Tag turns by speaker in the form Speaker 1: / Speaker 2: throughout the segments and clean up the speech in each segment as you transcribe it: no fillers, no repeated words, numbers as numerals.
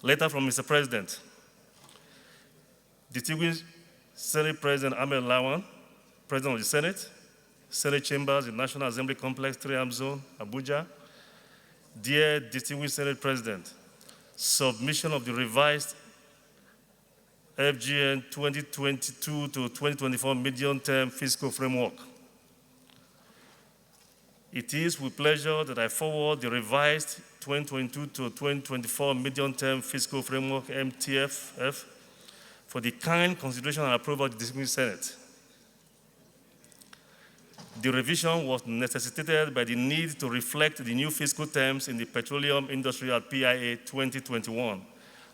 Speaker 1: Letter from Mr. President. Distinguished Senate President Ahmed Lawan, President of the Senate, Senate Chambers, the National Assembly Complex, 3am Zone, Abuja. Dear Distinguished Senate President, submission of the revised FGN 2022 to 2024 medium-term fiscal framework. It is with pleasure that I forward the revised 2022 to 2024 medium-term fiscal framework, MTFF, for the kind consideration and approval of the Distinguished Senate. The revision was necessitated by the need to reflect the new fiscal terms in the petroleum industry at PIA 2021,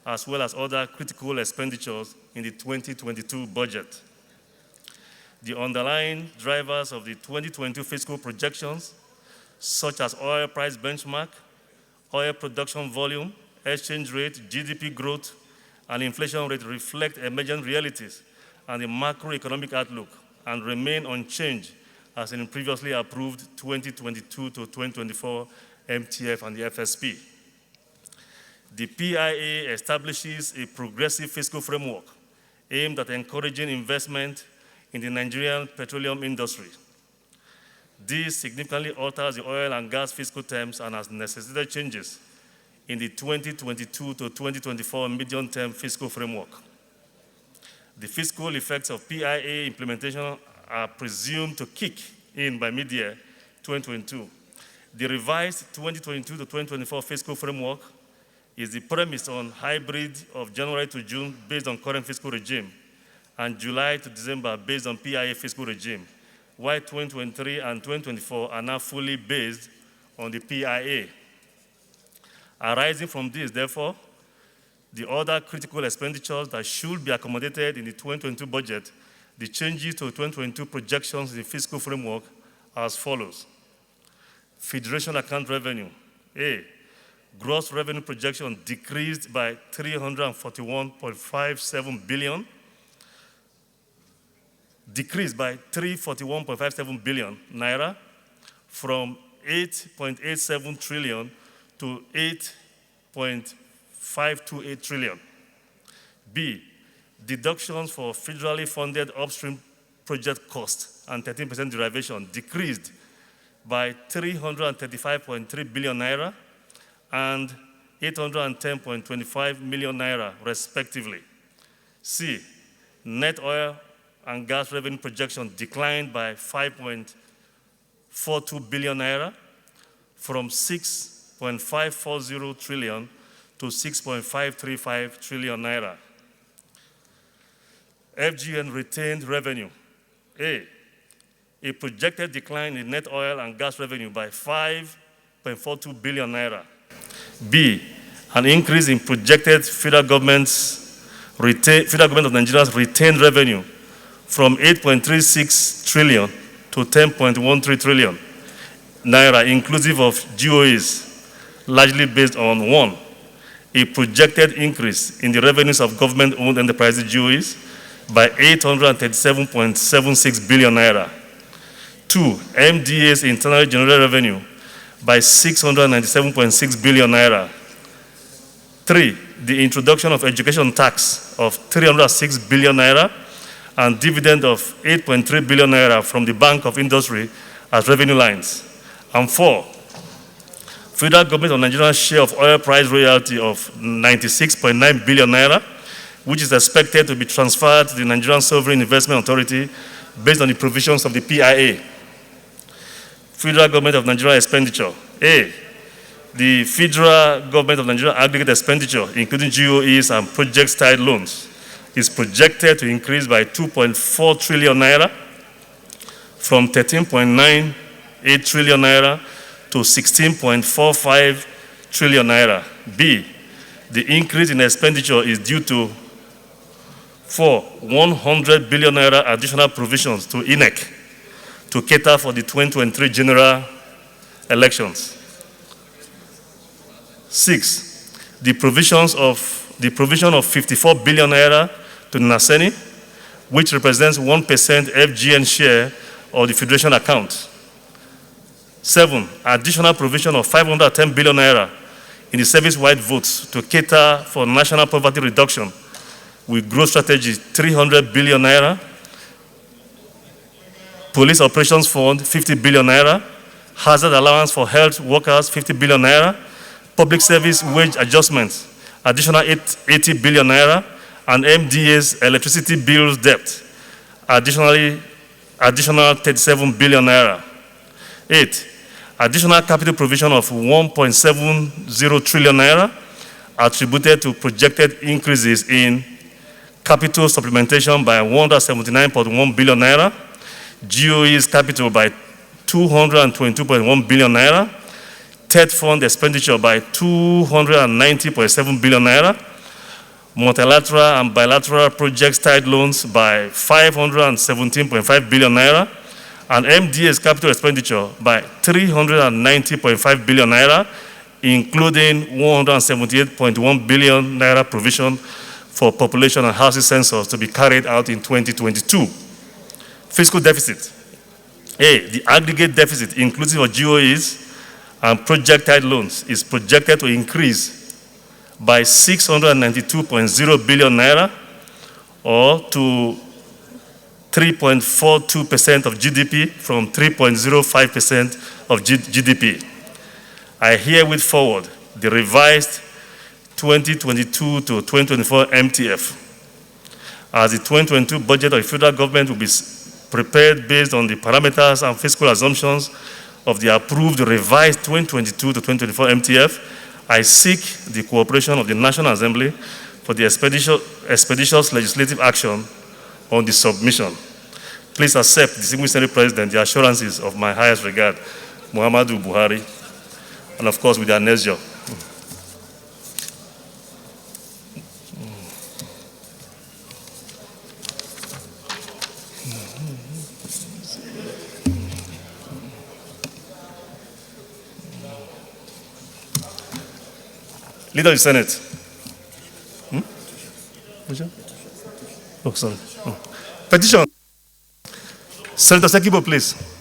Speaker 1: as well as other critical expenditures in the 2022 budget. The underlying drivers of the 2022 fiscal projections, such as oil price benchmark, oil production volume, exchange rate, GDP growth, and inflation rate, reflect emergent realities and the macroeconomic outlook and remain unchanged as in previously approved 2022 to 2024 MTF and the FSP. The PIA establishes a progressive fiscal framework aimed at encouraging investment in the Nigerian petroleum industry. This significantly alters the oil and gas fiscal terms and has necessitated changes in the 2022 to 2024 medium-term fiscal framework. The fiscal effects of PIA implementation are presumed to kick in by mid-year 2022. The revised 2022 to 2024 fiscal framework is the premise on hybrid of January to June based on current fiscal regime and July to December based on PIA fiscal regime, while 2023 and 2024 are now fully based on the PIA. Arising from this, therefore, the other critical expenditures that should be accommodated in the 2022 budget, the changes to 2022 projections in the fiscal framework are as follows. Federation account revenue. A, gross revenue projection decreased by 341.57 billion, naira from 8.87 trillion to 8.528 trillion. B, deductions for federally funded upstream project costs and 13% derivation decreased by 335.3 billion naira and 810.25 million naira, respectively. C, net oil and gas revenue projection declined by 5.42 billion naira from 6.540 trillion to 6.535 trillion naira. FGN retained revenue. A projected decline in net oil and gas revenue by 5.42 billion naira. B, an increase in projected federal government of Nigeria's retained revenue from 8.36 trillion to 10.13 trillion naira, inclusive of GOEs, largely based on 1, a projected increase in the revenues of government-owned enterprises GOEs by 837.76 billion naira. 2, MDA's internally generated revenue by 697.6 billion naira. 3, the introduction of education tax of 306 billion naira and dividend of 8.3 billion naira from the Bank of Industry as revenue lines. And 4, federal government of Nigeria's share of oil price royalty of 96.9 billion naira, which is expected to be transferred to the Nigerian Sovereign Investment Authority based on the provisions of the PIA. Federal government of Nigeria expenditure. A, the federal government of Nigeria aggregate expenditure, including GOEs and project-tied loans, is projected to increase by 2.4 trillion naira from 13.98 trillion naira to 16.45 trillion naira. B, the increase in expenditure is due to 100 billion naira additional provisions to INEC to cater for the 2023 general elections. 6, the provision of 54 billion naira to Naseni, which represents 1% FGN share of the Federation account. 7, additional provision of 510 billion naira in the service-wide votes to cater for national poverty reduction with growth strategy 300 billion naira, police operations fund 50 billion naira, hazard allowance for health workers 50 billion naira, public service wage adjustments additional 80 billion naira, and MDA's electricity bills debt additional 37 billion naira. 8. Additional capital provision of 1.70 trillion naira attributed to projected increases in capital supplementation by 179.1 billion naira, GOE's capital by 222.1 billion naira, TED fund expenditure by 290.7 billion naira, multilateral and bilateral projects tied loans by 517.5 billion naira, and MDA's capital expenditure by 390.5 billion naira, including 178.1 billion naira provision for population and housing census to be carried out in 2022. Fiscal deficit. A, the aggregate deficit inclusive of GOEs and project-tied loans is projected to increase by 692.0 billion naira, or to 3.42% of GDP from 3.05% of GDP. I herewith forward the revised 2022 to 2024 MTF, as the 2022 budget of the federal government will be prepared based on the parameters and fiscal assumptions of the approved revised 2022 to 2024 MTF. I seek the cooperation of the National Assembly for the expeditious legislative action on the submission. Please accept, distinguished Senate President, the assurances of my highest regard, Muhammadu Buhari, and of course with their measure. Leader of the Senate. Oh, sorry. Petition. Senator Sekibo, please.